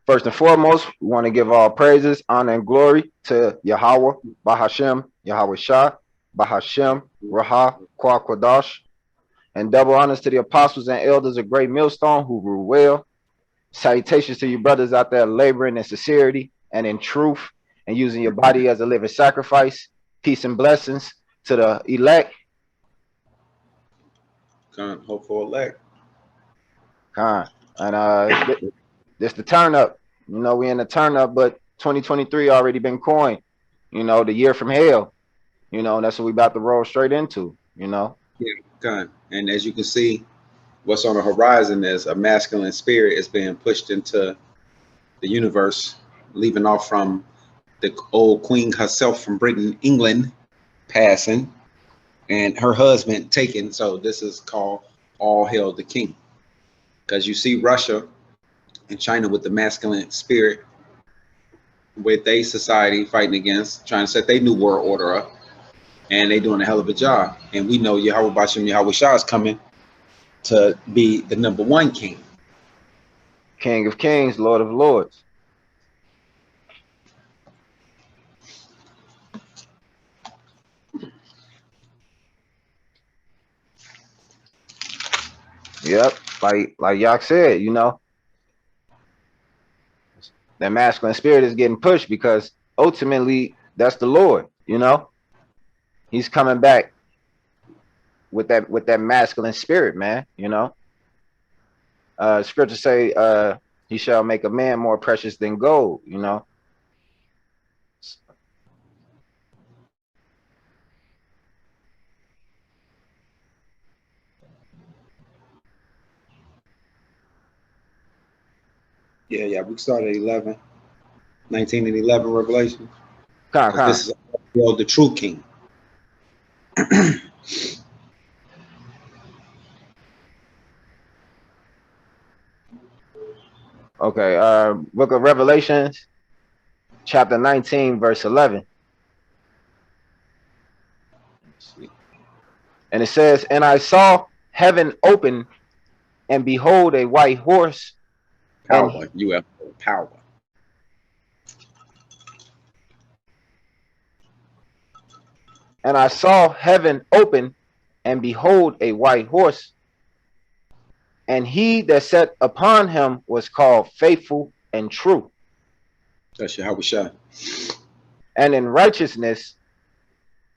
First and foremost, we want to give all praises, honor, and glory to Yahweh, Bahashem, Yahweh Shah, Bahashem, Raha, Kwadash, and double honors to the apostles and elders of Great Millstone who rule well. Salutations to you brothers out there laboring in sincerity and in truth and using your body as a living sacrifice. Peace and blessings to the elect. Hopeful elect. And this the turn up. You know, we in the turn up, but 2023 already been coined. You know, the year from hell. You know, that's what we about to roll straight into, you know. Yeah, and as you can see, what's on the horizon is a masculine spirit is being pushed into the universe, leaving off from the old queen herself from Britain, England, passing, and her husband taken. So this is called All Hail the King, because you see Russia and China with the masculine spirit, with a society fighting against, trying to set their new world order up, and they doing a hell of a job. And we know Yahweh Bashem Yahweh Shah is coming to be the #1 king. King of Kings, Lord of Lords. Yep, like Yak said, you know, that masculine spirit is getting pushed because ultimately that's the Lord, you know. He's coming back with that masculine spirit, man, you know. Scripture say he shall make a man more precious than gold, you know. Yeah, we started at 19 and 11 Revelation. This is the true king. Okay, book of Revelations, chapter 19, verse 11. And it says, and I saw heaven open, and behold, a white horse. Power, you have power. And I saw heaven open, and behold, a white horse. And he that sat upon him was called Faithful and True. That's Yahweh Shah. And in righteousness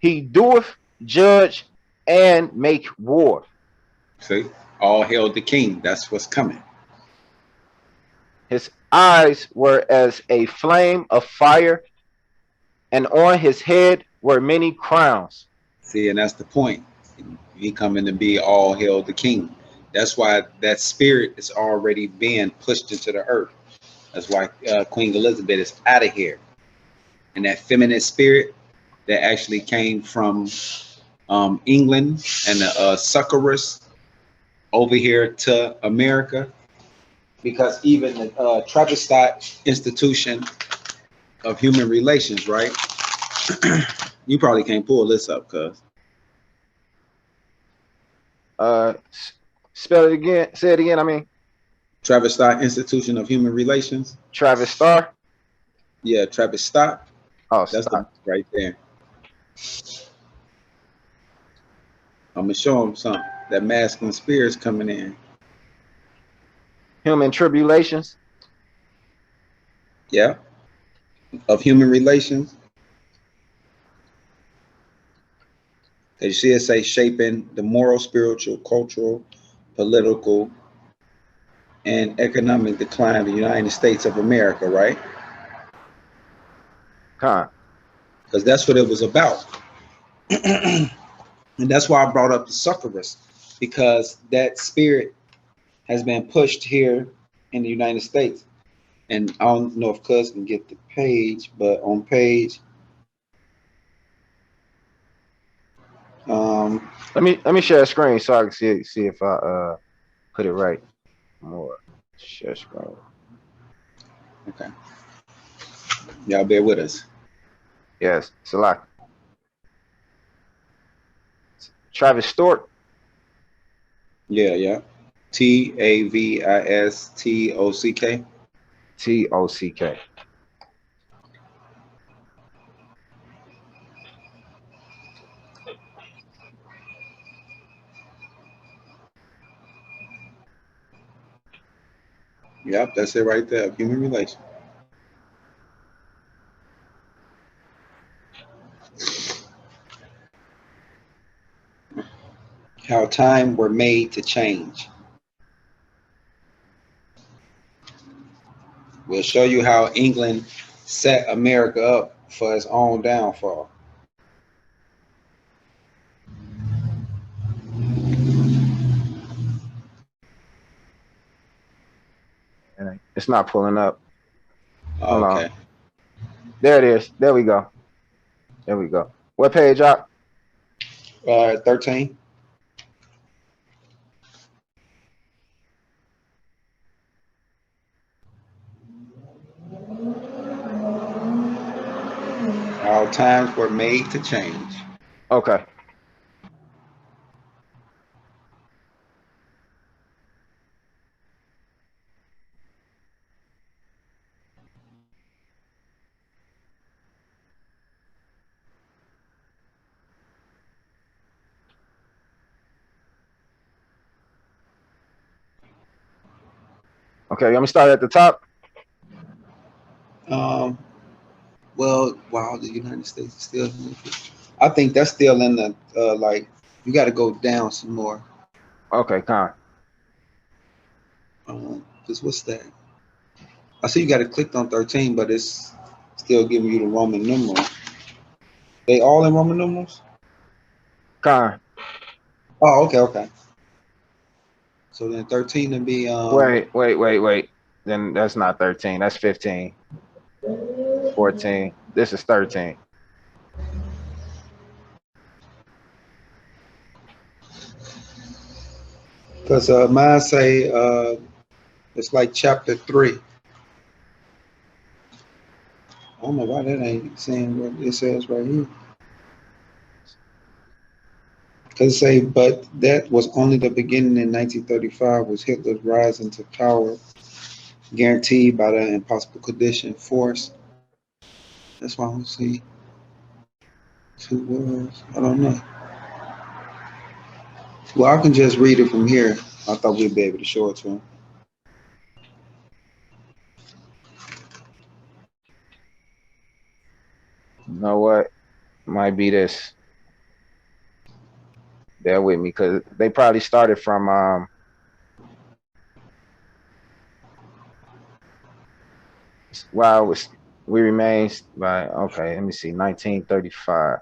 he doeth judge and make war. See, all hail the king. That's what's coming. His eyes were as a flame of fire, and on his head were many crowns. See, and that's the point. He coming to be all hail the king. That's why that spirit is already being pushed into the earth. That's why Queen Elizabeth is out of here. And that feminine spirit that actually came from England and the succorists over here to America, because even the Travistat Institution of Human Relations, right? You probably can't pull this up, cuz. Spell it again. Say it again. I mean, Travistat Institution of Human Relations. Travis Starr. Yeah, Travistat. Oh, that's the right there. I'm gonna show him something. That masculine spirit's coming in. Human tribulations. Yeah. Of human relations. As you see it say shaping the moral, spiritual, cultural, political, and economic decline of the United States of America, right? Because that's what it was about. And that's why I brought up the succorists, because that spirit has been pushed here in the United States. And I don't know if Cuz can get the page, but on page let me share a screen so I can see if I put it right. More share screen. Okay. Y'all bear with us. Yes, Salak. Travis Stock. Yeah. TAVISTOCK. T-O-C-K. Yep, that's it right there. Human relation. How time were made to change. We'll show you how England set America up for its own downfall. It's not pulling up. Hold Okay. on. There it is. There we go. There we go. What page up? 13. How times were made to change. Okay. Okay, let me start at the top. Well, wow, the United States is still. I think that's still in the like. You got to go down some more. Okay, con. Cause what's that? I see you got it clicked on 13, but it's still giving you the Roman numeral. They all in Roman numerals? Con. Oh, okay. So then 13 to be Wait. Then that's not 13. That's 15. 14. This is 13. because mine say it's like chapter 3. I don't know why that ain't saying what it says right here. Because it say, but that was only the beginning in 1935 was Hitler's rise into power, guaranteed by the impossible condition force. That's why I don't see 2 words. I don't know. Well, I can just read it from here. I thought we'd be able to show it to him. You know what? Might be this. Bear with me, because they probably started from while we remain by okay, let me see, 1935.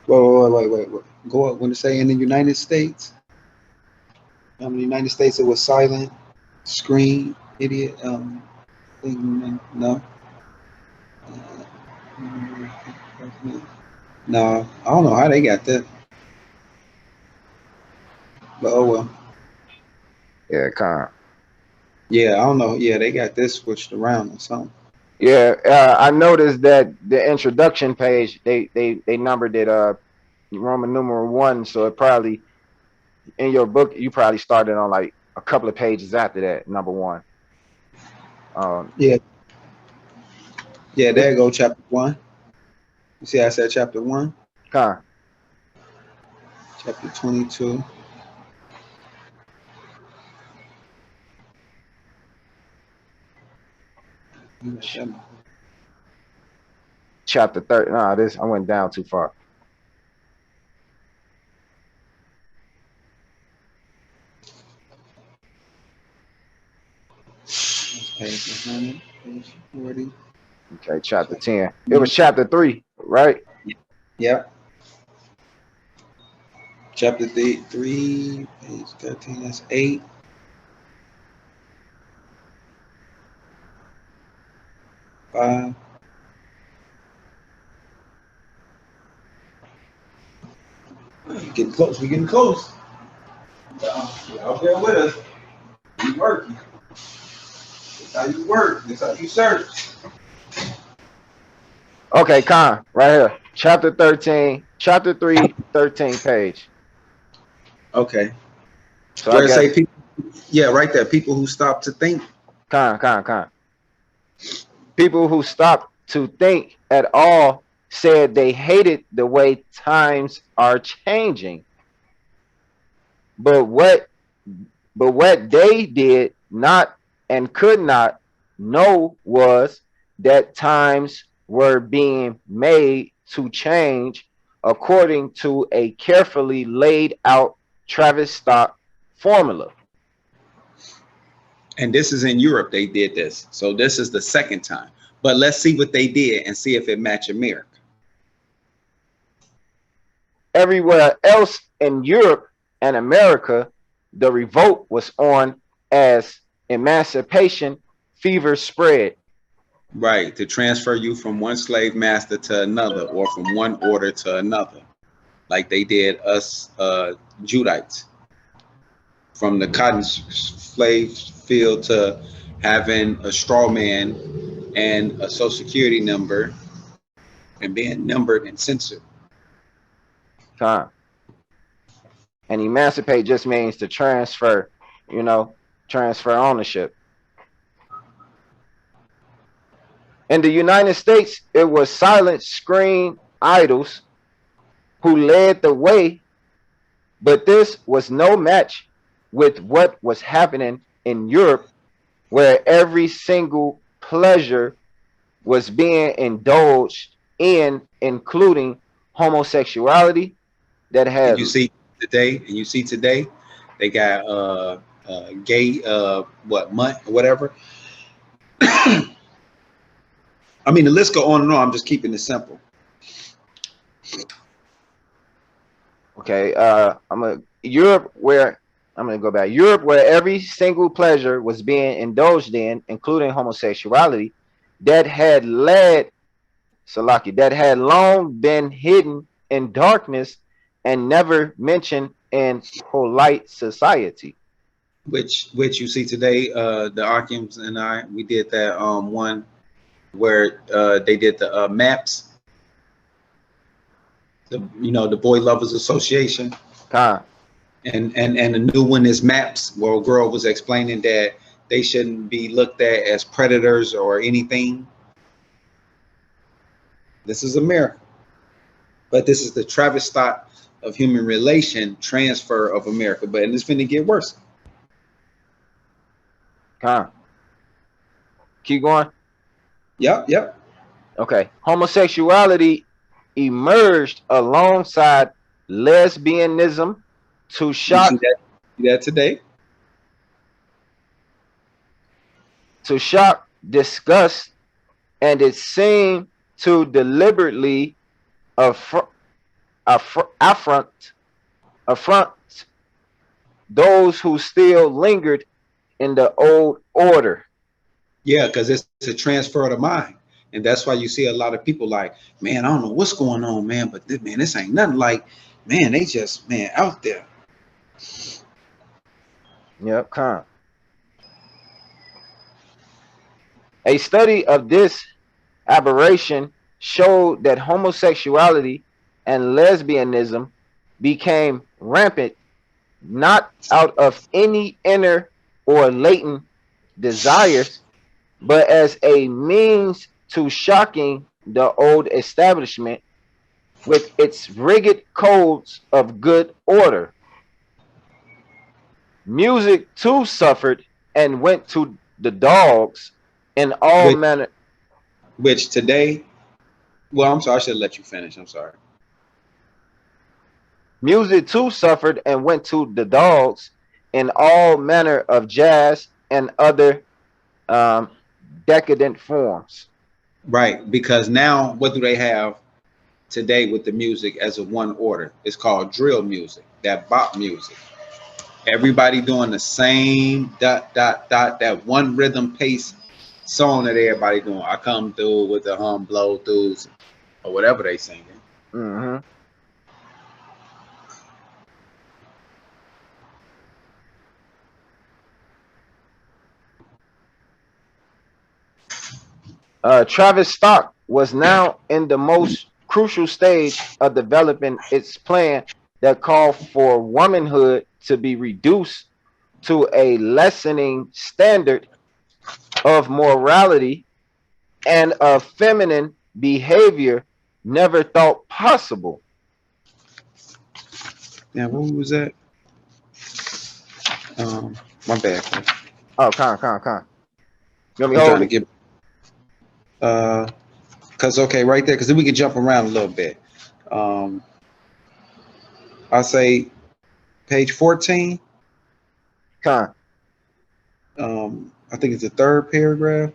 Wait. Go up when it say in the United States. In the United States, it was silent, screen, idiot. No. No, I don't know how they got that. But oh well. Yeah, con. Yeah, I don't know. Yeah, they got this switched around or something. Yeah, I noticed that the introduction page they numbered it Roman numeral 1, so it probably in your book you probably started on like a couple of pages after that, number 1. Yeah, there you go, chapter 1. You see I said chapter 1? Con. Chapter 22. Chapter 30. Nah, this I went down too far. Page 100, page 40. Okay, chapter 10. It was chapter 3, right? Yep. Chapter 3, page 13. That's 8. We're getting close. We're getting close. Y'all bear with us. We working. That's how you work. That's how you search. Okay, con, right here. chapter 13, chapter 3, 13 page. Okay. So I Where it say guess people, yeah, right there. People who stop to think. con. People who stopped to think at all said they hated the way times are changing. But what but what they did not and could not know was that times were being made to change according to a carefully laid out Travis Stock formula. And this is in Europe. They did this. So this is the second time. But let's see what they did and see if it match America. Everywhere else in Europe and America, the revolt was on as emancipation fever spread. Right. To transfer you from one slave master to another or from one order to another. Like they did us Judites. From the cotton slave field to having a straw man and a social security number and being numbered and censored. Time. And emancipate just means to transfer, transfer ownership. In the United States, it was silent screen idols who led the way, but this was no match with what was happening in Europe, where every single pleasure was being indulged in, including homosexuality that And had. you see today, they got gay what month whatever. I mean, the list go on and on. I'm just keeping it simple. Okay, I'm gonna go back. Europe, where every single pleasure was being indulged in, including homosexuality, that had led Salaki, that had long been hidden in darkness and never mentioned in polite society. Which you see today, the Arkhams and we did that one where they did the maps, the Boy Lovers Association. Khan. And the new one is maps, where a girl was explaining that they shouldn't be looked at as predators or anything. This is America, but this is the Travis Scott of human relation transfer of America. But and it's finna get worse. Khan. Keep going. Yep. Okay. Homosexuality emerged alongside lesbianism to shock today. To shock, disgust, and it seemed to deliberately affront those who still lingered in the old order. Yeah, because it's a transfer of the mind. And that's why you see a lot of people like, man, I don't know what's going on, man, but this ain't nothing like, man, they just, man, out there. Yep, come. A study of this aberration showed that homosexuality and lesbianism became rampant not out of any inner or latent desires, but as a means to shocking the old establishment with its rigid codes of good order. Music too suffered and went to the dogs in all manner. Which today, well, I'm sorry, I should let you finish. I'm sorry. Music too suffered and went to the dogs in all manner of jazz and other decadent forms. Right, because now what do they have today with the music as a one order? It's called drill music, that bop music. Everybody doing the same dot, that one rhythm pace song that everybody doing. I come through with the blow throughs or whatever they singing. Mm-hmm. Travis Stock was now in the most crucial stage of developing its plan that called for womanhood to be reduced to a lessening standard of morality and of feminine behavior never thought possible. Yeah, what was that? My bad. Oh, con. You want me I'm to trying hold to it? get cause okay, right there, cause then we can jump around a little bit. I'll say page 14. Con. I think it's the third paragraph.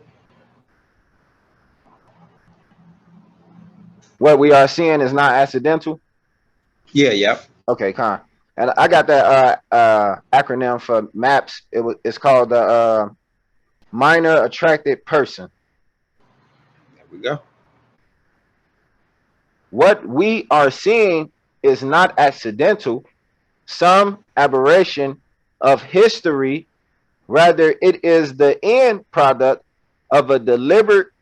What we are seeing is not accidental. Yeah, yep. Okay, con. And I got that acronym for MAPS. It's called the minor attracted person. There we go. What we are seeing is not accidental, some aberration of history. Rather, it is the end product of a deliberately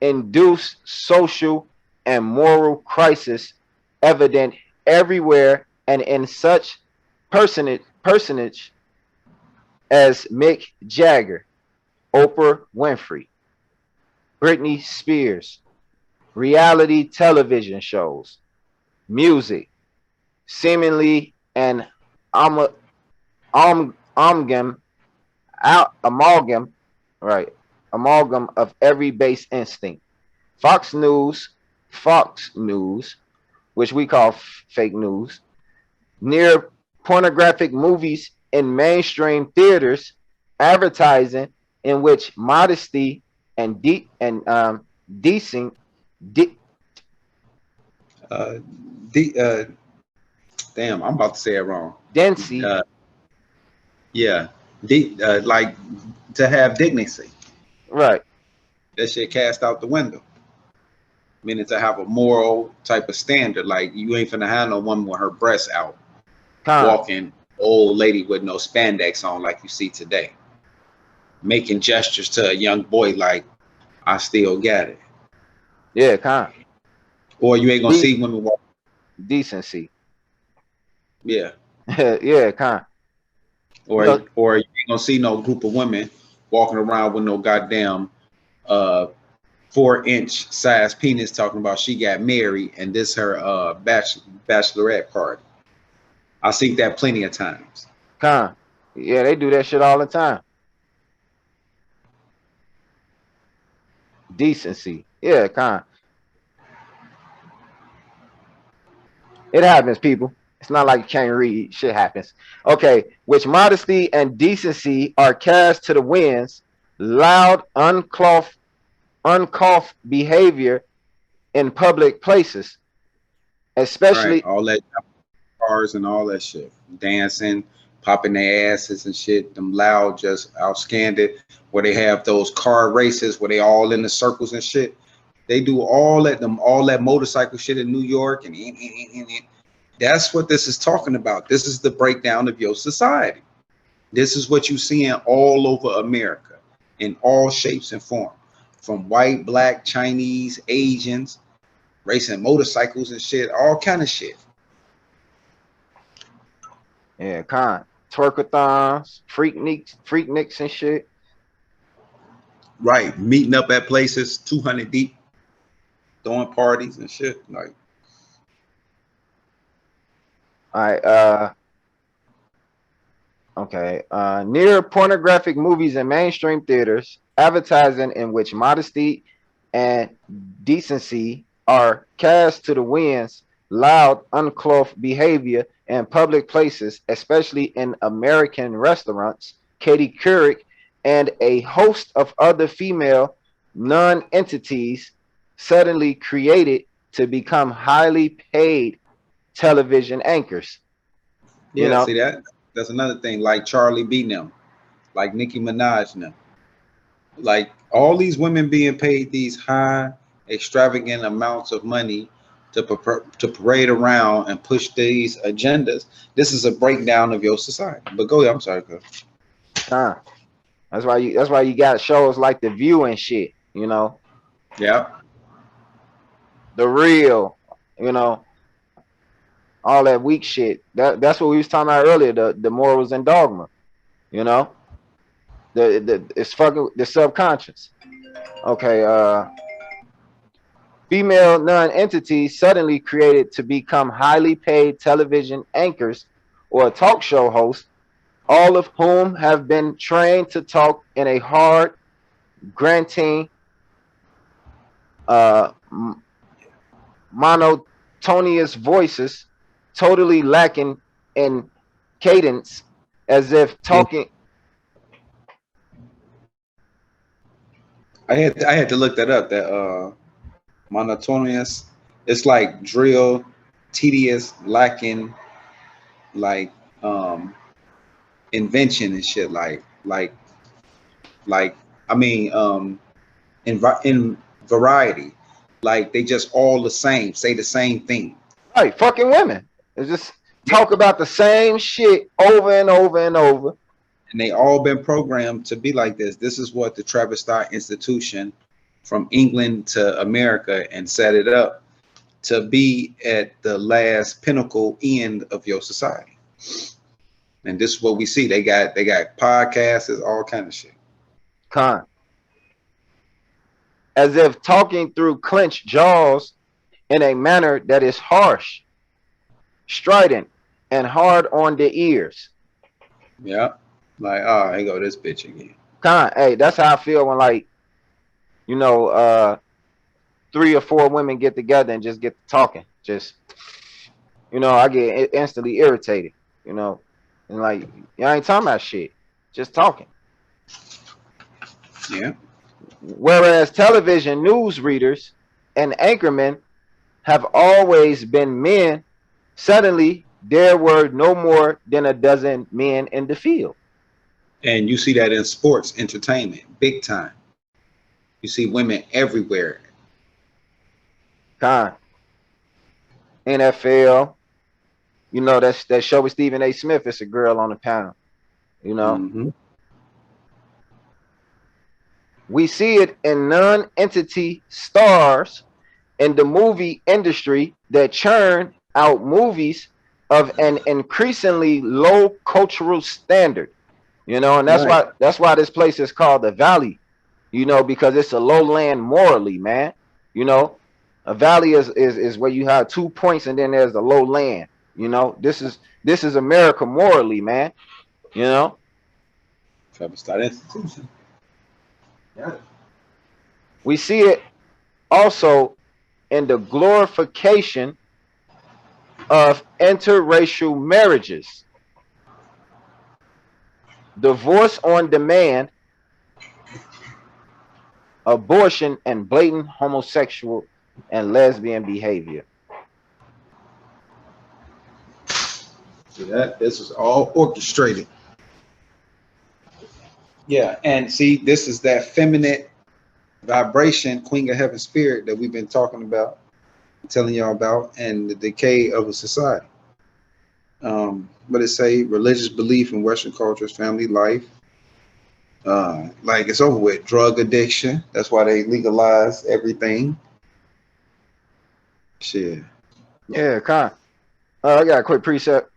induced social and moral crisis evident everywhere and in such personage as Mick Jagger, Oprah Winfrey, Britney Spears, reality television shows, music, seemingly an amalgam, right? Amalgam of every base instinct. Fox News, which we call fake news, near pornographic movies in mainstream theaters, advertising in which modesty and decent de- Damn, I'm about to say it wrong. Dency, Yeah, like to have dignity. right? That shit cast out the window. Meaning to have a moral type of standard. Like you ain't finna have no woman with her breasts out, walking old lady with no spandex on like you see today, making gestures to a young boy like I still got it. Yeah, Or you ain't gonna see women walk. Decency. Yeah. Yeah, Or you ain't gonna see no group of women walking around with no goddamn 4-inch size penis talking about she got married and this her bachelorette party. I seen that plenty of times. Yeah, they do that shit all the time. Decency. Yeah, it happens, people. It's not like you can't read. Shit happens. Okay, which modesty and decency are cast to the winds. Loud, uncouth behavior in public places, especially Right, all that cars and all that shit, dancing, popping their asses and shit. Them loud, just outscanded, where they have those car races where they all in the circles and shit. They do all that motorcycle shit in New York, and that's what this is talking about. This is the breakdown of your society. This is what you seeing all over America in all shapes and forms, from white, black, Chinese, Asians, racing motorcycles and shit, all kind of shit. yeah, twerkathons, freakniks and shit. Right, meeting up at places 200 deep, throwing parties and shit. Like, All right, okay. Near pornographic movies in mainstream theaters, advertising in which modesty and decency are cast to the winds, loud, uncouth behavior in public places, especially in American restaurants. Katie Couric and a host of other female non-entities suddenly created to become highly paid television anchors. yeah, You know, see that's another thing. Like Charlie B. them, like Nicki Minaj them, like all these women being paid these high, extravagant amounts of money to parade around and push these agendas. This is a breakdown of your society. But go ahead. I'm sorry, cuz. that's why you got shows like The View and shit. Yeah. the real, you know, all that weak shit. That's what we was talking about earlier. The morals and dogma. You know, the it's fucking the subconscious. Okay, female non-entities suddenly created to become highly paid television anchors or talk show hosts, all of whom have been trained to talk in a hard, grunting, uh, monotonous voices, totally lacking in cadence, as if And talking. I had to look that up. That monotonous. It's like drill, tedious, lacking like um invention and shit. Like I mean in variety. Like they just all the same, say the same thing. Right, fucking women. It's just Yeah. talk about the same shit over and over and over. And they all been programmed to be like this. This is what the Travis Scott Institution from England to America and set it up to be at the last pinnacle end of your society. And this is what we see. They got podcasts, all kind of shit. Con. As if talking through clenched jaws in a manner that is harsh, strident, and hard on the ears. Yeah. Like, oh, here go this bitch again. Con, hey, that's how I feel when like, you know, 3 or 4 women get together and just get to talking. Just, you know, I get instantly irritated, you know, and like, y'all ain't talking about shit, just talking. Yeah. Whereas television news readers and anchormen have always been men, suddenly there were no more than a dozen men in the field. And you see that in sports, entertainment, big time. You see women everywhere. Con, NFL, you know, that show with Stephen A. Smith. It's a girl on the panel. You know, Mm-hmm. we see it in non-entity stars in the movie industry that churn out movies of an increasingly low cultural standard. You know, and Right. that's why this place is called the Valley. You know, because it's a lowland morally, man. You know, a valley is where you have 2 points and then there's the lowland. You know, this is America morally, man. You know, Travis Scott Institution. Yeah. we see it also in the glorification of interracial marriages, divorce on demand, abortion, and blatant homosexual and lesbian behavior. See that? This is all orchestrated. Yeah. And see, this is that feminine vibration, Queen of Heaven spirit that we've been talking about, telling y'all about, and the decay of a society. What it say? Religious belief in Western cultures, family life. Like it's over with. Drug addiction. That's why they legalize everything. Shit. Yeah, con. I got a quick precept.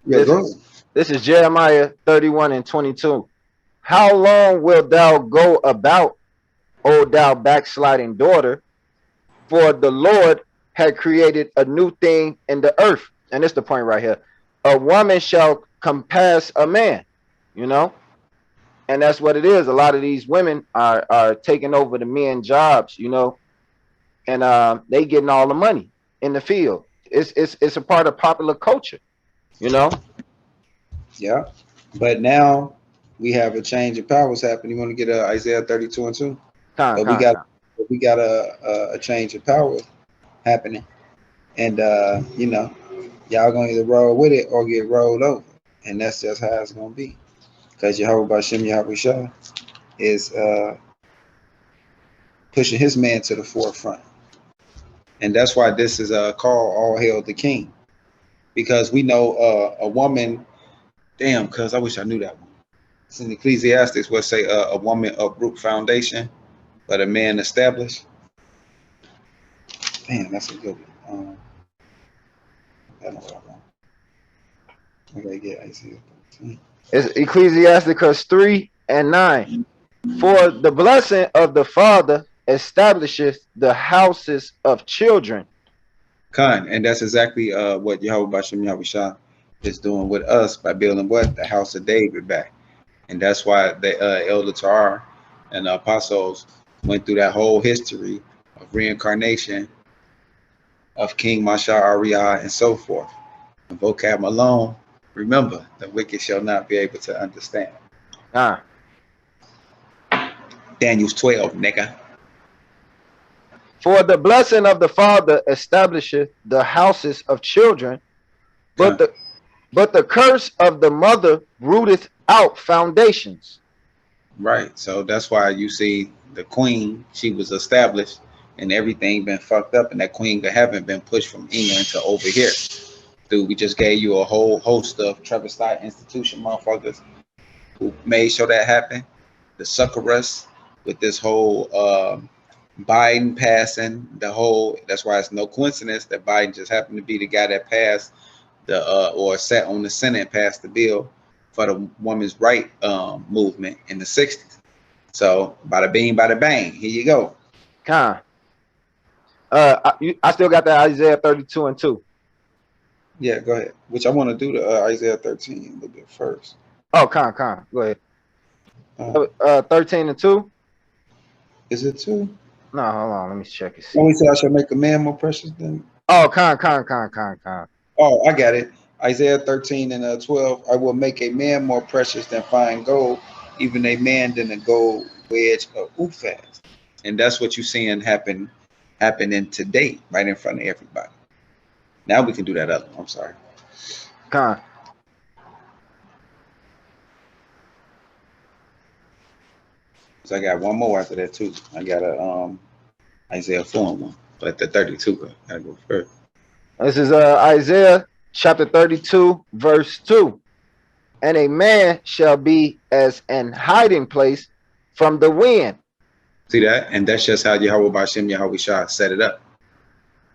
Yeah, This go is this is Jeremiah 31 and 22. How long wilt thou go about, O thou backsliding daughter? For the Lord had created a new thing in the earth. And it's the point right here. A woman shall compass a man, you know? And that's what it is. A lot of these women are taking over the men jobs, you know, and they getting all the money in the field. It's a part of popular culture, you know. Yeah. But now we have a change of powers happening. You want to get Isaiah 32 and 2? Con, But we con, got con. we got a change of power happening. And you know, y'all gonna either roll with it or get rolled over. And that's just how it's gonna be. Because Jehovah Bashem Yahweh Shah is pushing his man to the forefront. And that's why this is called All Hail the King. Because we know a woman, damn, cuz I wish I knew that one. It's in Ecclesiastes where say a woman uproot foundation, but a man establish. Man, that's a good one. I know what I want. I gotta get Isaiah 13. It's Ecclesiasticus 3:9. For the blessing of the father establishes the houses of children. Khan, and that's exactly what Yahweh Bashem Yahweh Shah is doing with us by building what? The house of David back. And that's why the Elder Torah and the apostles went through that whole history of reincarnation of King Mashar Ariah and so forth. And vocab alone, remember, the wicked shall not be able to understand. Daniel's 12, nigga. For the blessing of the father establisheth the houses of children, but the curse of the mother rooteth out foundations. Right. So that's why you see the queen, she was established and everything been fucked up, and that queen of heaven been pushed from England to over here. Dude, we just gave you a whole host of Trevor Stein institution motherfuckers who made sure that happened. The sucker us with this whole Biden passing the whole, that's why it's no coincidence that Biden just happened to be the guy that passed the or sat on the Senate and passed the bill for the women's right movement in the 60s. So bada bing, bada bang, here you go. Con. I still got that Isaiah 32:2. Yeah, go ahead. Which I want to do the Isaiah 13 a little bit first. Oh, con. Go ahead. 13:2. Is it 2? No, hold on. Let me check it. When we say I shall make a man more precious than. Oh, con. Oh, I got it. Isaiah 13 and 12. I will make a man more precious than fine gold, even a man than a gold wedge of Uphaz. And that's what you're seeing happening today, right in front of everybody. Now we can do that other one. I'm sorry. Con. So I got one more after that too. I got a Isaiah 4 one, but the 32 gotta go first. This is Isaiah chapter 32, verse 2. And a man shall be as an hiding place from the wind. See that? And that's just how Yahweh Bashem Yahweh Shah set it up.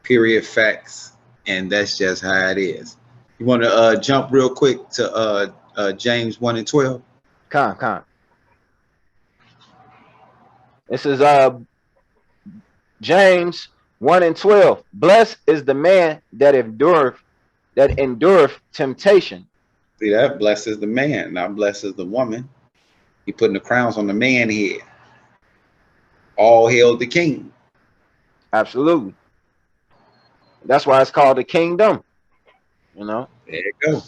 Period, facts, and that's just how it is. You want to jump real quick to James 1 and 12? Con. This is James 1 and 12. Blessed is the man that endureth temptation. See that? Blessed is the man, not blessed is the woman. He putting the crowns on the man head. All hail the king. Absolutely. That's why it's called the kingdom. You know? There you go.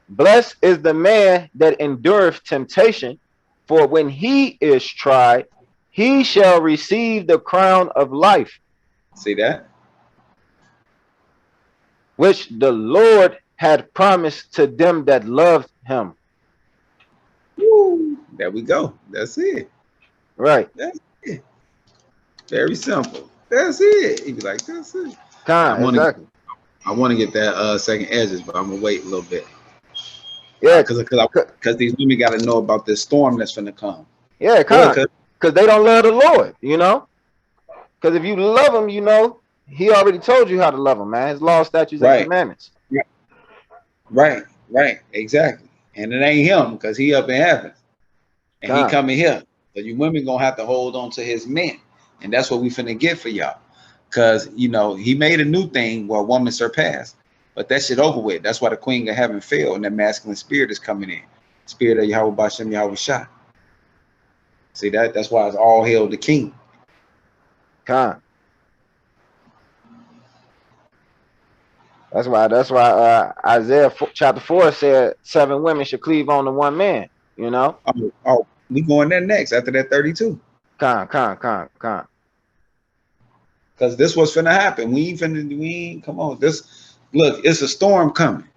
Blessed is the man that endureth temptation, for when he is tried, he shall receive the crown of life. See that? Which the Lord had promised to them that loved him. Woo. There we go. That's it. Right. That's it. Very simple. That's it. He'd be like, that's it. Exactly. I want to get that second edges, but I'm gonna wait a little bit. Yeah, because these women got to know about this storm that's gonna come. Yeah, because they don't love the Lord, you know. Because if you love him, you know, he already told you how to love him, man. His law, statutes, and commandments. Right, exactly. And it ain't him because he up in heaven, and he coming here. So you women gonna have to hold on to his men, and that's what we finna get for y'all. Because you know he made a new thing where woman surpassed, but that shit over with. That's why the queen of heaven fell, and that masculine spirit is coming in, spirit of Yahweh Bashem Yahweh Shah. See that? That's why it's all hail the king. That's why Isaiah chapter 4 said 7 women should cleave on to 1 man. You know. Oh, we going there next after that 32. Because this was finna happen. We ain't come on. Look, it's a storm coming.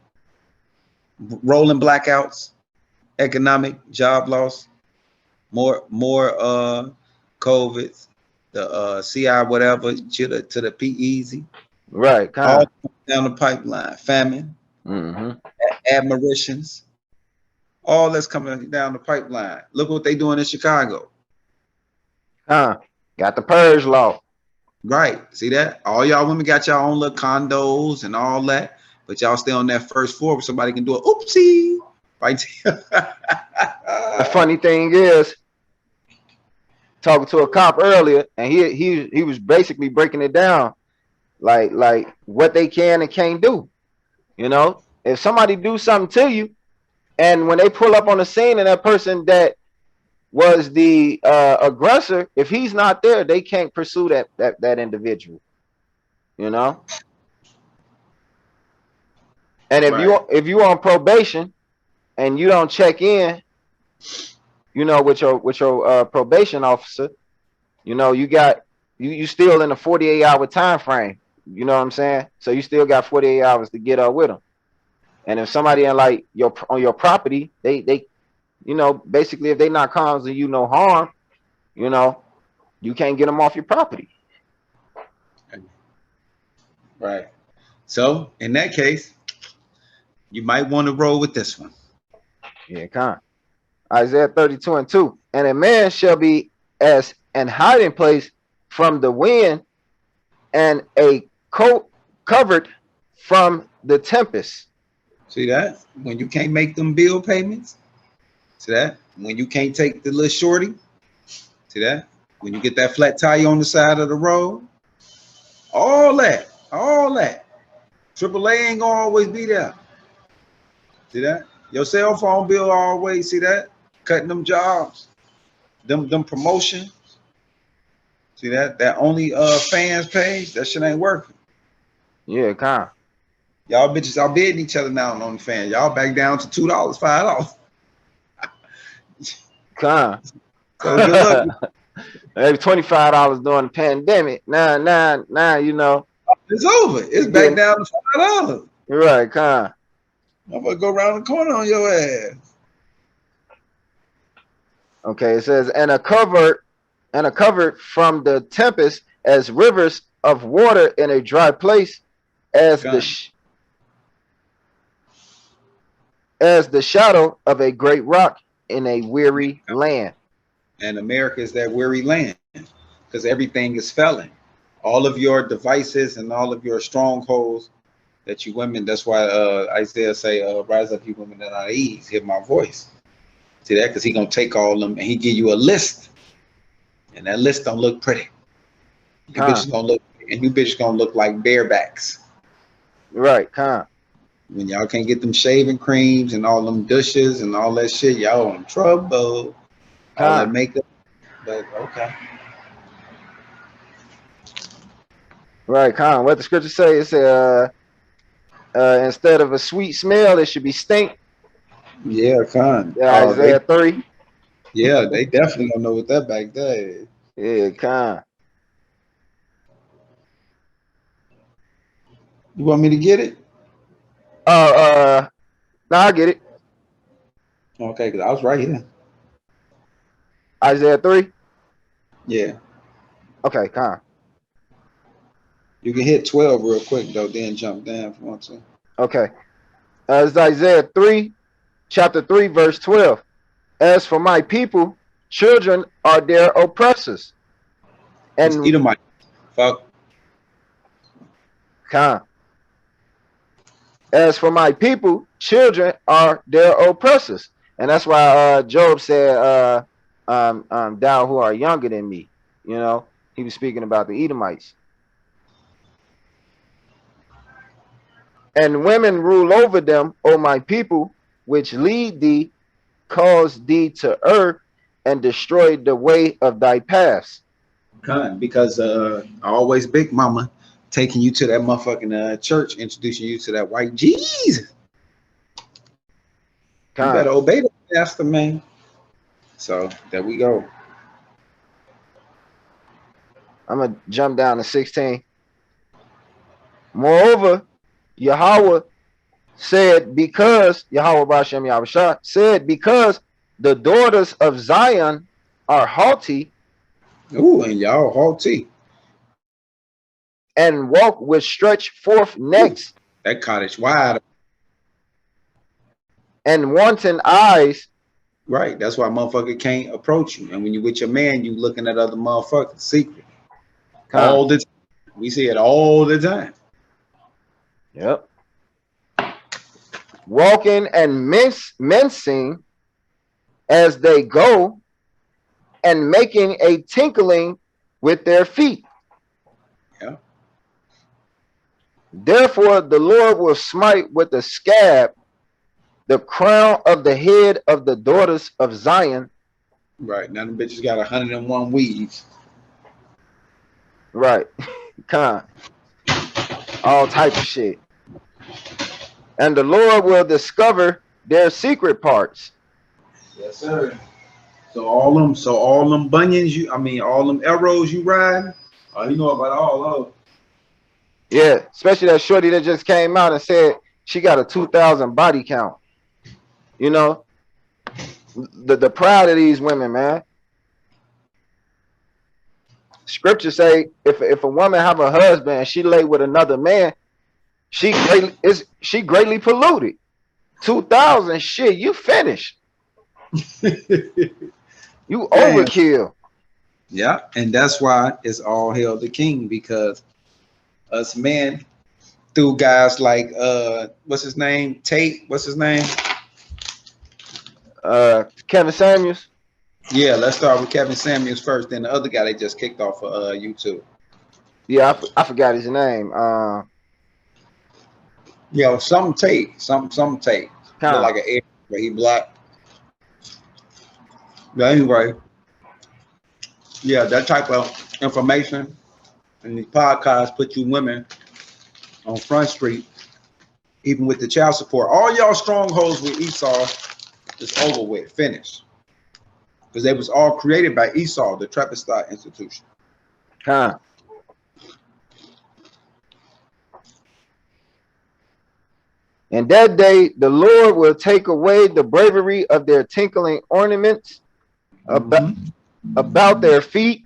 Rolling blackouts, economic, job loss, more COVIDs, the CI whatever to the P easy. Right. All down the pipeline. Famine, admirations, all that's coming down the pipeline. Look what they doing in Chicago. Got the purge law. Right. See that? All y'all women got y'all own little condos and all that, but y'all stay on that first floor where somebody can do a oopsie. Right. The funny thing is, talking to a cop earlier, and he was basically breaking it down, like what they can and can't do. You know, if somebody do something to you, and when they pull up on the scene, and that person that was the aggressor, if he's not there, they can't pursue that individual. You know, and Right. if you on probation and you don't check in, you know, with your probation officer, you know, you still in a 48-hour time frame. You know what I'm saying? So you still got 48 hours to get up with them. And if somebody in like on your property, they you know, basically if they not causing you no harm, you know, you can't get them off your property. Right. So in that case, you might want to roll with this one. Yeah, con. Isaiah 32:2. And a man shall be as an hiding place from the wind, and a coat covered from the tempest. See that? When you can't make them bill payments. See that? When you can't take the little shorty. See that? When you get that flat tire on the side of the road. All that. All that. AAA ain't gonna always be there. See that? Your cell phone bill always, see that? Cutting them jobs, them promotions. See that? That only fans page, that shit ain't working. Yeah, con. Y'all bitches are bidding each other now on the fans. Y'all back down to $2, $5. Con. So good luck. Maybe $25 during the pandemic. Nah, you know. It's over. It's back down to $5. You're right, con. I'm gonna go around the corner on your ass. Okay, it says, and a covered from the tempest, as rivers of water in a dry place, as the shadow of a great rock in a weary land. And America is that weary land because everything is failing. All of your devices and all of your strongholds that you women, that's why Isaiah say, rise up you women that are ease, hear my voice. See that? Because he gonna take all of them and he give you a list. And that list don't look pretty. You bitches gonna look, and you bitches gonna look like barebacks. Right, con. When y'all can't get them shaving creams and all them douches and all that shit, y'all in trouble. All that makeup. But okay. Right, con. What the scripture say? It said, instead of a sweet smell, it should be stink. Yeah, con. Yeah, Isaiah 3. Yeah, they definitely don't know what that back there is. Yeah, con. You want me to get it? No, I get it. Okay, because I was right here. Isaiah 3? Yeah. Okay, con. You can hit 12 real quick, though, then jump down if you want to. Okay. It's Isaiah 3, chapter 3, verse 12. As for my people, children are their oppressors. And Edomite. Fuck. Con. As for my people, children are their oppressors. And that's why Job said, thou who are younger than me. You know, he was speaking about the Edomites. And women rule over them, O my people, which lead thee, cause thee to err, and destroy the way of thy paths. Because always Big Mama taking you to that motherfucking church, introducing you to that white Jesus. You better obey the pastor, man. So there we go. I'm going to jump down to 16. Moreover, Yahweh said, because Yahweh Bashem Yahushua said, because the daughters of Zion are haughty. Ooh, and y'all haughty. And walk with stretched forth necks. Ooh, that cottage wide. And wanton eyes. Right. That's why motherfucker can't approach you. And when you with your man, you looking at other motherfuckers secret. All the time. We see it all the time. Yep. Walking and mincing as they go, and making a tinkling with their feet. Yeah. Therefore, the Lord will smite with a scab the crown of the head of the daughters of Zion. Right. Now the bitches got 101 weaves. Right. All type of shit. And the Lord will discover their secret parts. Yes, sir. So all them bunions all them arrows you ride, you know about all of them. Yeah, especially that shorty that just came out and said she got a 2,000 body count. You know, the pride of these women, man. Scripture say if a woman have a husband and she lay with another man, she greatly polluted. 2,000, shit, you finished. You overkill. Yeah, and that's why it's all hail the king, because us men, through guys like what's his name? Tate, what's his name? Kevin Samuels. Yeah, let's start with Kevin Samuels first, then the other guy they just kicked off of YouTube. Yeah, I forgot his name. Yeah, some Tate. Look like an air, but he black. But anyway, yeah, that type of information and these podcasts put you women on Front Street, even with the child support. All y'all strongholds with Esau is over with, finished. Because they was all created by Esau, the Trappist institution. And that day the Lord will take away the bravery of their tinkling ornaments about their feet,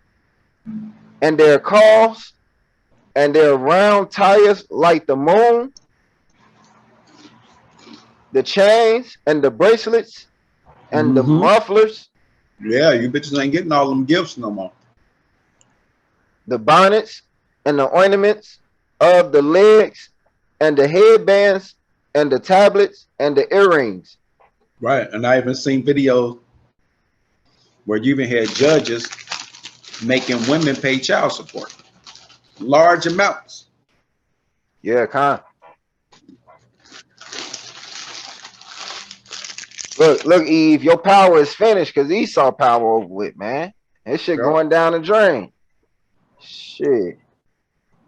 and their calves, and their round tires like the moon, the chains and the bracelets and the mufflers. Yeah, you bitches ain't getting all them gifts no more. The bonnets and the ornaments of the legs and the headbands and the tablets and the earrings. Right, and I even seen videos where you even had judges making women pay child support, large amounts. Yeah, Look, Eve, your power is finished because Esau power over with, man. This shit going down the drain. Shit.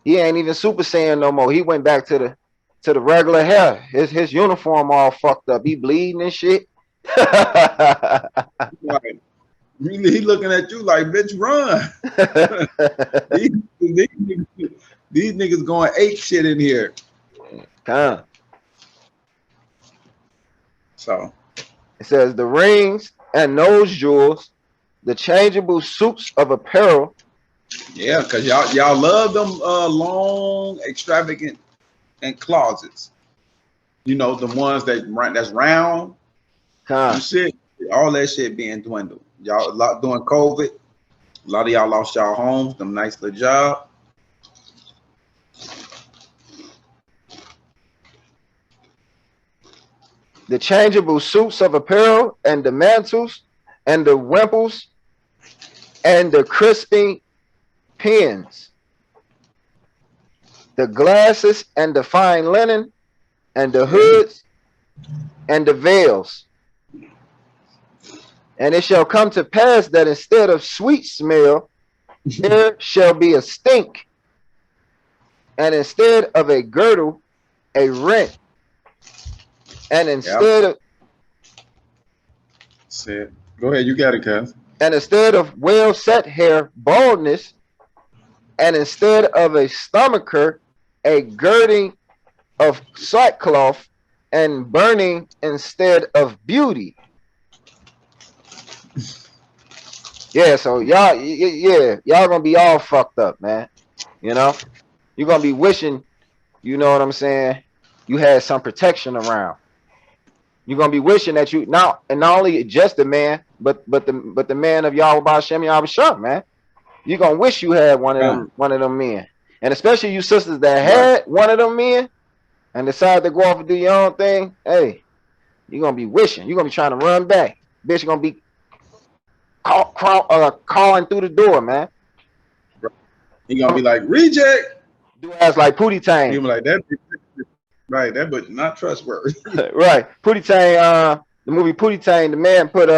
He ain't even Super Saiyan no more. He went back to the regular hair. His uniform all fucked up. He bleeding and shit. Right. He looking at you like, bitch, run. these niggas going ape shit in here. So it says the rings and nose jewels, the changeable suits of apparel. Yeah, because y'all love them long, extravagant and closets. You know, the ones that's round. Shit, all that shit being dwindled. Y'all, a lot during COVID, a lot of y'all lost y'all homes, them nice little jobs. The changeable suits of apparel and the mantles and the wimples and the crisping pins, the glasses and the fine linen and the hoods and the veils. And it shall come to pass that instead of sweet smell, there shall be a stink, and instead of a girdle, a rent, and instead of go ahead, you got it, Cass. And instead of well set hair, baldness, and instead of a stomacher, a girding of sackcloth, and burning instead of beauty. Yeah, so y'all gonna be all fucked up, man. You know, you're gonna be wishing, you know what I'm saying, you had some protection around. You're gonna be wishing that you not only just the man, but the man of Yahweh Ba'Shem Yahushua, man. You're gonna wish you had Con. one of them men. And especially you sisters that Right. had one of them men and decide to go off and do your own thing, hey, you're gonna be wishing. You're gonna be trying to run back. Bitch, you're gonna be calling through the door, man. He gonna be like, reject. Do ass like Pootie He Tang. gonna be like that. Right, that but not trustworthy. Right. Pootie Tang, the movie Pootie Tang, the man put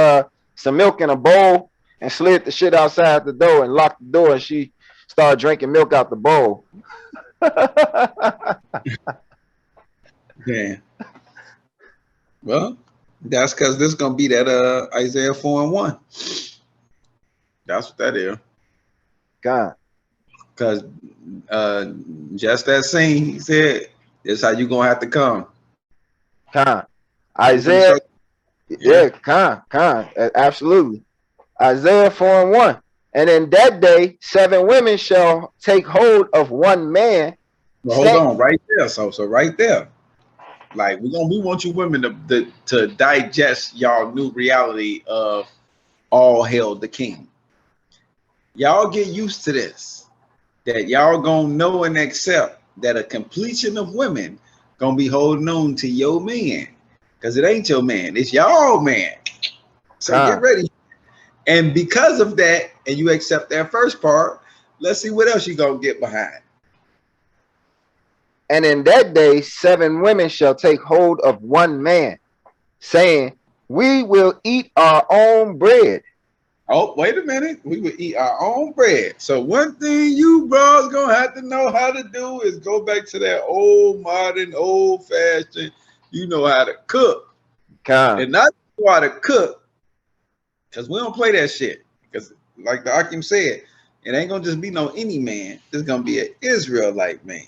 some milk in a bowl and slid the shit outside the door and locked the door, and she started drinking milk out the bowl. Yeah. Well, that's because this is gonna be that Isaiah 4:1. That's what that is. God. Because just that scene, he said, "This how you gonna have to come." Isaiah, yeah, absolutely. Isaiah 4:1. And in that day, 7 women shall take hold of one man. Well, hold on, right there. So right there, like we want you women to digest y'all new reality of all hail the king. Y'all get used to this. That y'all gonna know and accept that a completion of women gonna be holding on to your man, because it ain't your man, it's y'all man. So get ready. And because of that, and you accept that first part, let's see what else you gonna get behind. And in that day, 7 women shall take hold of one man, saying, we will eat our own bread. Oh, wait a minute. We will eat our own bread. So one thing you bros gonna have to know how to do is go back to that old modern, old fashioned, you know how to cook. And not know how to cook, because we don't play that shit. Because like the Akim said, it ain't gonna just be no any man. It's gonna be an Israelite man,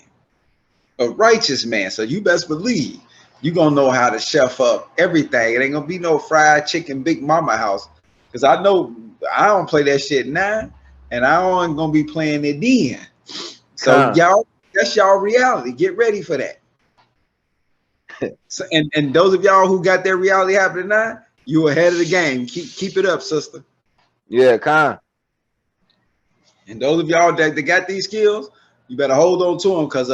a righteous man. So you best believe you gonna know how to chef up everything. It ain't gonna be no fried chicken Big Mama house. Because I know I don't play that shit now, and I ain't gonna be playing it then. So y'all, that's y'all reality. Get ready for that. So, and those of y'all who got their reality happening now, you ahead of the game. Keep it up, sister. Yeah, And those of y'all that got these skills, you better hold on to them, because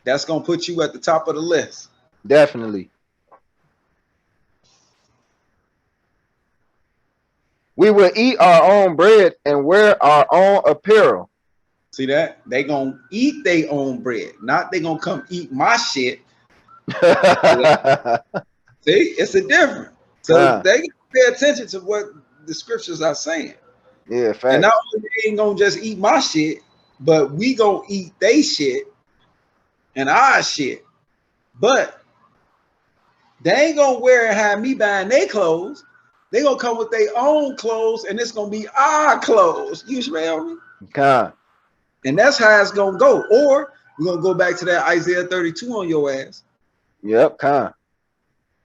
that's gonna put you at the top of the list. Definitely. We will eat our own bread and wear our own apparel. See that? They gonna eat their own bread, not they gonna come eat my shit. See, it's a difference. So they can pay attention to what the scriptures are saying. Yeah, facts. And not only they ain't gonna just eat my shit, but we gonna eat they shit and our shit. But they ain't gonna wear and have me buying their clothes. They gonna come with their own clothes, and it's gonna be our clothes. You smell me? And that's how it's gonna go. Or we're gonna go back to that Isaiah 32 on your ass. Yep,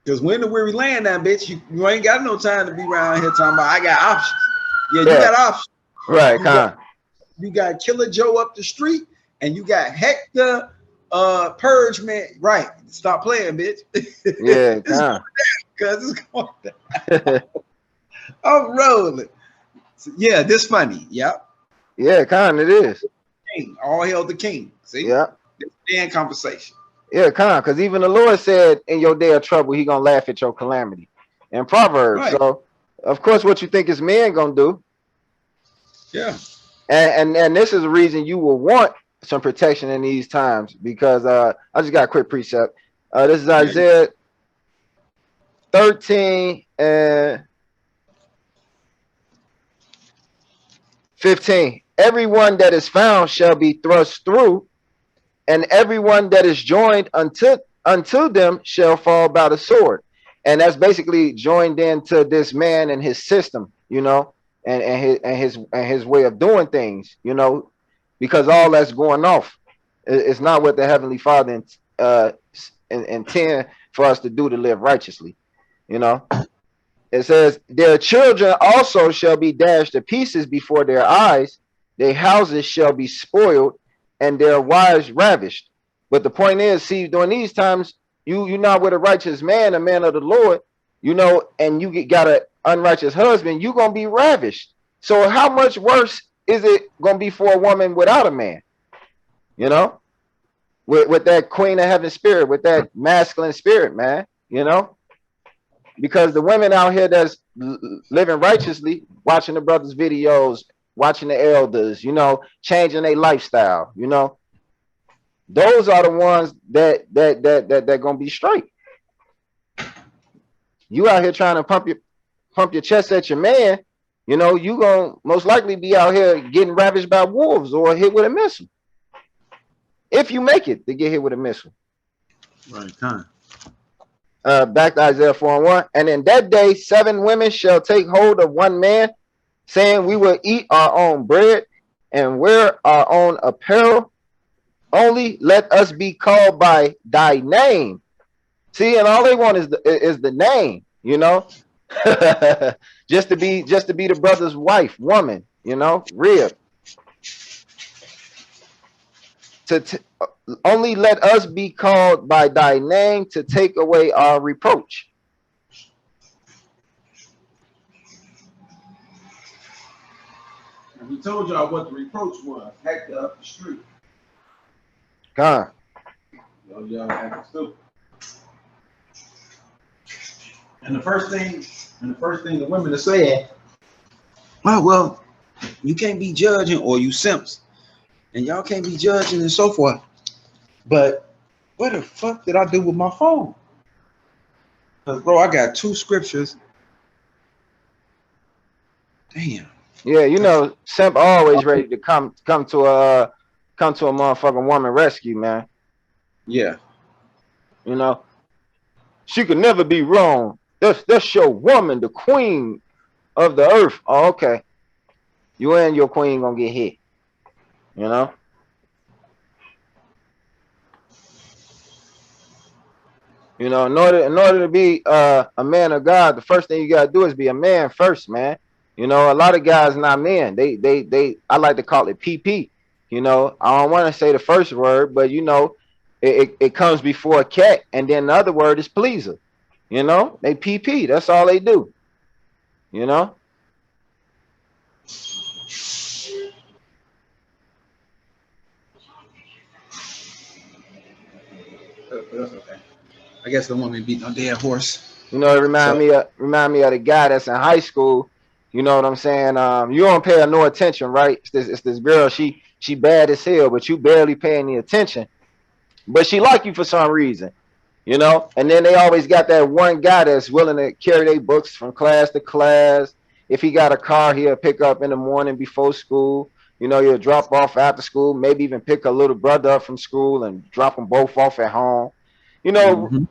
because when the weary land that bitch, you ain't got no time to be around here talking about I got options. Yeah, you got options. Right, you got Killer Joe up the street, and you got Hector Purgement. Right. Stop playing, bitch. Yeah, because it's going down. I'm rolling. So, yeah, this funny. Yep. Yeah, it is. King. All hail the king. See? Yeah. Damn conversation. Yeah, because even the Lord said in your day of trouble, he gonna laugh at your calamity. In Proverbs. Right. So of course, what you think is man gonna do? Yeah. And this is the reason you will want some protection in these times, because I just got a quick precept. This is Isaiah 13 and 15. Everyone that is found shall be thrust through, and everyone that is joined unto them shall fall by the sword. And that's basically joined into this man and his system, you know, and his way of doing things, you know, because all that's going off is not what the Heavenly Father intend for us to do, to live righteously, you know. It says, their children also shall be dashed to pieces before their eyes, their houses shall be spoiled, and their wives ravished. But the point is, see, during these times, you're not with a righteous man, a man of the Lord, you know, and you got an unrighteous husband, you're gonna be ravished. So how much worse is it gonna be for a woman without a man? You know, with that Queen of Heaven spirit, with that masculine spirit, man. You know, because the women out here that's living righteously, watching the brothers' videos, watching the elders, you know, changing their lifestyle, you know, those are the ones that gonna be straight. You out here trying to pump your chest at your man, you know, you gonna most likely be out here getting ravaged by wolves or hit with a missile. If you make it to get hit with a missile. Right, time. Back to Isaiah 4:1. And in that day, 7 women shall take hold of one man, saying, we will eat our own bread and wear our own apparel. Only let us be called by thy name. See, and all they want is the name, you know. just to be the brother's wife, woman, you know, rib. Only let us be called by thy name to take away our reproach. And he told y'all what the reproach was. Hector up the street. God. Y'all acting stupid. And the first thing the women are saying, oh, well, you can't be judging, or you simps, and y'all can't be judging and so forth. But what the fuck did I do with my phone? Because, bro, I got 2 scriptures. Damn. Yeah, you know, simp always ready to come to a motherfucking woman rescue, man. Yeah. You know, she could never be wrong. That's your woman, the queen of the earth. Oh, okay. You and your queen gonna get hit. You know? You know, in order to be a man of God, the first thing you gotta do is be a man first, man. You know, a lot of guys not men. They I like to call it PP. You know, I don't want to say the first word, but you know, it comes before a cat, and then the other word is pleaser. You know, they PP. That's all they do. You know. That's okay. I guess the woman beat no dead horse. You know, it remind me of the guy that's in high school. You know what I'm saying? You don't pay her no attention, right? It's this girl. She bad as hell, but you barely paying the attention. But she like you for some reason, you know. And then they always got that one guy that's willing to carry their books from class to class. If he got a car, he'll pick up in the morning before school. You know, he'll drop off after school. Maybe even pick a little brother up from school and drop them both off at home. You know.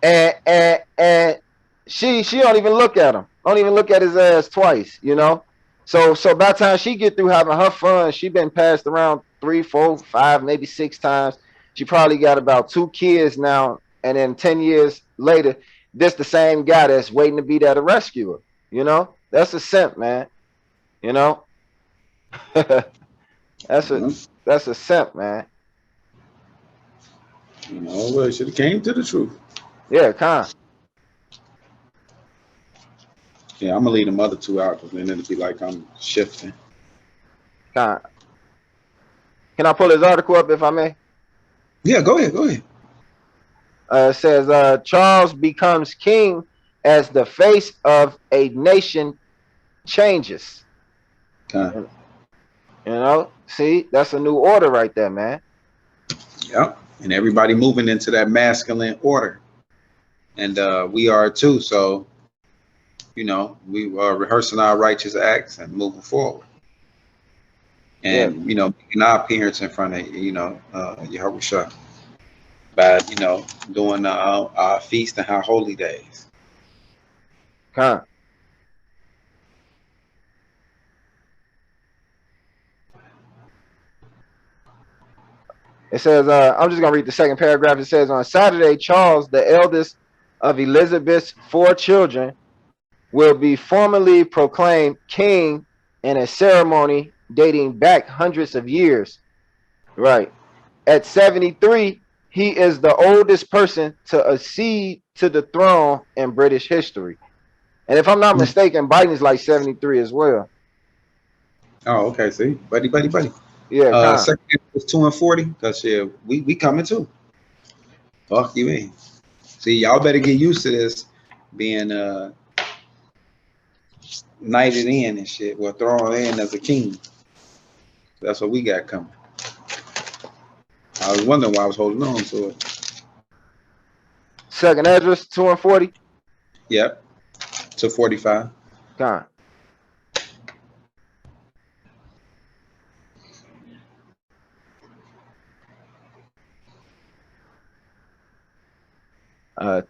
And she don't even look at him. Don't even look at his ass twice, you know. So by the time she get through having her fun, she been passed around 3, 4, 5, maybe 6 times. She probably got about 2 kids now, and then 10 years later, this the same guy that's waiting to be there to rescue her. You know, that's a simp, man. You know, that's a simp, man. You know, well, should have came to the truth. Yeah, kind. Yeah, I'm gonna leave them other 2 out because then it'll be like I'm shifting. Kind. Can I pull his article up if I may? Yeah, go ahead. It says Charles becomes king as the face of a nation changes. You know, see, that's a new order right there, man. Yep, and everybody moving into that masculine order, and we are too. So, you know, we are rehearsing our righteous acts and moving forward, and you know, making our appearance in front of Yahushua by doing our feast and our holy days. Huh. It says, I'm just going to read the second paragraph. It says, on Saturday, Charles, the eldest of Elizabeth's 4 children, will be formally proclaimed king in a ceremony dating back hundreds of years. Right. At 73, he is the oldest person to accede to the throne in British history. And if I'm not mistaken, Biden's like 73 as well. Oh, okay. See, buddy. Yeah, Khan. Second was 2 and 40. Cause yeah, we coming too. Fuck you in. See, y'all better get used to this being knighted in and shit. Well, thrown in as a king. That's what we got coming. I was wondering why I was holding on to it. Second address, 2 and 40. Yep. To 45. Khan.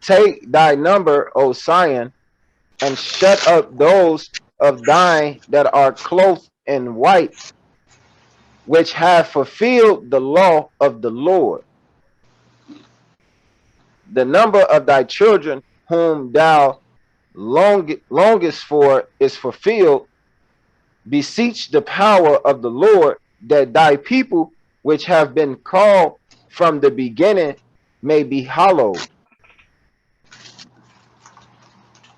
Take thy number, O Sion, and shut up those of thine that are clothed in white, which have fulfilled the law of the Lord. The number of thy children whom thou longest for is fulfilled. Beseech the power of the Lord, that thy people which have been called from the beginning may be hallowed.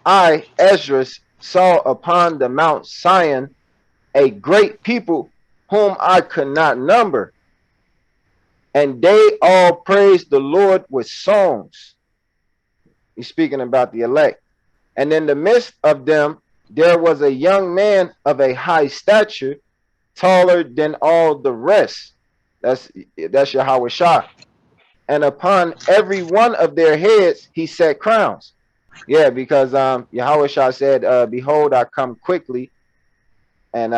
I, Esdras, saw upon the Mount Sion a great people whom I could not number, and they all praised the Lord with songs. He's speaking about the elect. And in the midst of them, there was a young man of a high stature, taller than all the rest. That's Yahweh Shah. And upon every one of their heads, he set crowns. Yeah, because Yahweh Shah said, behold, I come quickly. And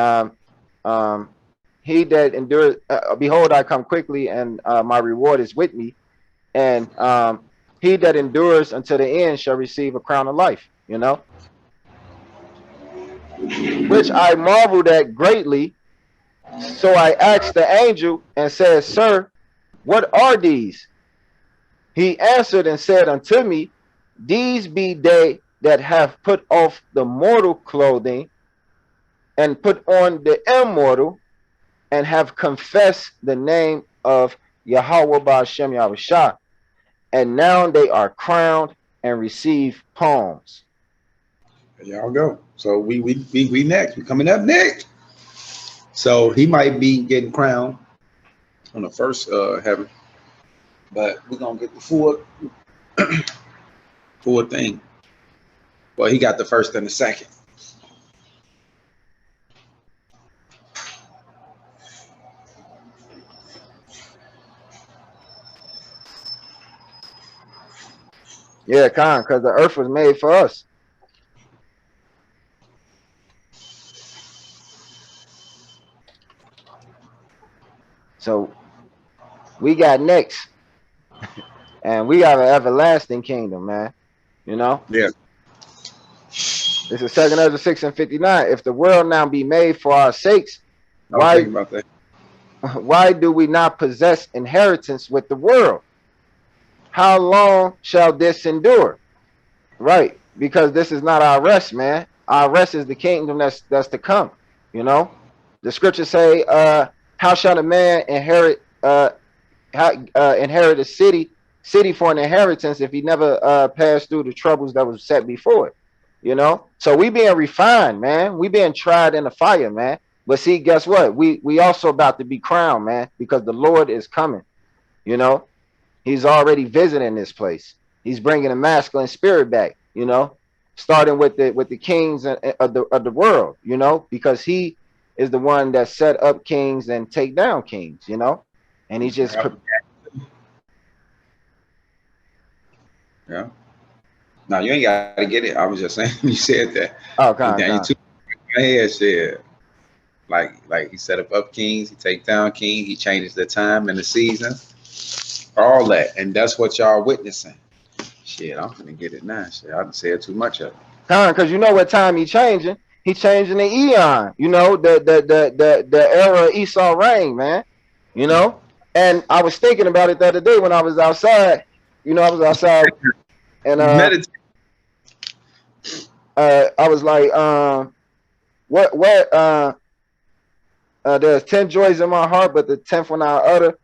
he that endures, behold, I come quickly, and my reward is with me. And he that endures until the end shall receive a crown of life, you know, which I marveled at greatly. So I asked the angel and said, Sir, what are these? He answered and said unto me, these be they that have put off the mortal clothing and put on the immortal, and have confessed the name of Yahweh Ba'ashem Yahushua. And now they are crowned and receive palms. There y'all go. So we next. We coming up next. So he might be getting crowned on the first heaven, but we're gonna get the full thing. Well, he got the first and the second. Yeah, Khan, because the earth was made for us. So we got next. And we got an everlasting kingdom, man. You know? Yeah. This is 2 Ezra 6 and 59. If the world now be made for our sakes, why do we not possess inheritance with the world? How long shall this endure? Right, because this is not our rest, man. Our rest is the kingdom that's to come. You know, the scriptures say, "How shall a man inherit a city for an inheritance if he never passed through the troubles that was set before it?" You know, so we being refined, man. We being tried in the fire, man. But see, guess what? We also about to be crowned, man, because the Lord is coming. You know, He's already visiting this place. He's bringing a masculine spirit back. You know, starting with the kings of the world. You know, because He is the one that set up kings and take down kings. You know, and He's just yeah. No, you ain't got to get it. I was just saying you said that. Oh, God. You took my head, shit. Like he set up kings, he take down kings, he changes the time and the season, all that, and that's what y'all witnessing. Shit, I'm gonna get it now. Shit, I done said too much of it. Because you know what time he changing? He changing the eon. You know, the era of Esau reign, man. You know, and I was thinking about it the other day when I was outside. You know, I was outside, and I was like, there's 10 joys in my heart, but the 10th one I utter,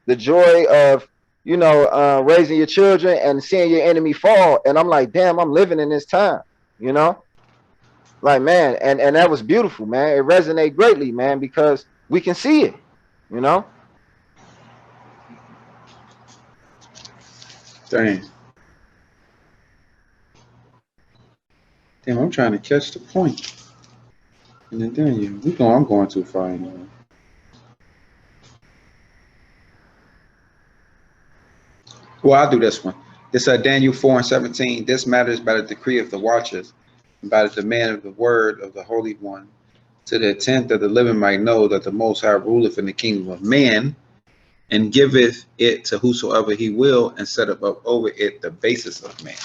the joy of, you know, raising your children and seeing your enemy fall. And I'm like, damn, I'm living in this time, you know? Like, man, and that was beautiful, man. It resonated greatly, man, because we can see it, you know. Dang. Damn, I'm trying to catch the point. And then I'm going too far anyway. Well, I'll do this one. This Daniel 4:17. This matters by the decree of the watchers, and by the demand of the word of the Holy One, to the intent that the living might know that the Most High ruleth in the kingdom of man, and giveth it to whosoever he will, and setteth up over it the basis of man.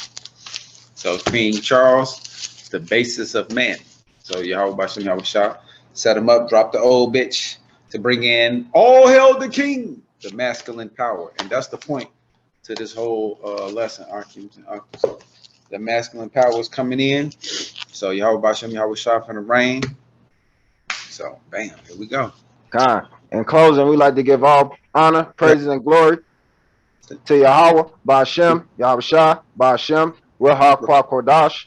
So King Charles, the basis of man. So Yahweh Bashem Yahweh Shah set him up, drop the old bitch to bring in all hail the king, the masculine power. And that's the point to this whole lesson, Archives and Uncles. The masculine power is coming in. So Yahweh Bashem Yahweh Shah from the rain. So bam, here we go. God. In closing, we like to give all honor, praises, and glory to Yahweh, Ba'ashem, Yahweh Shah, Ba'ashem, Ruach HaKodesh.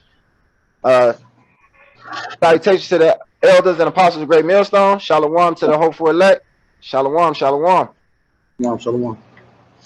Salutations to the elders and apostles of Great Millstone. Shalom to the hopeful elect. Shalom, shalom. Shalom, shalom.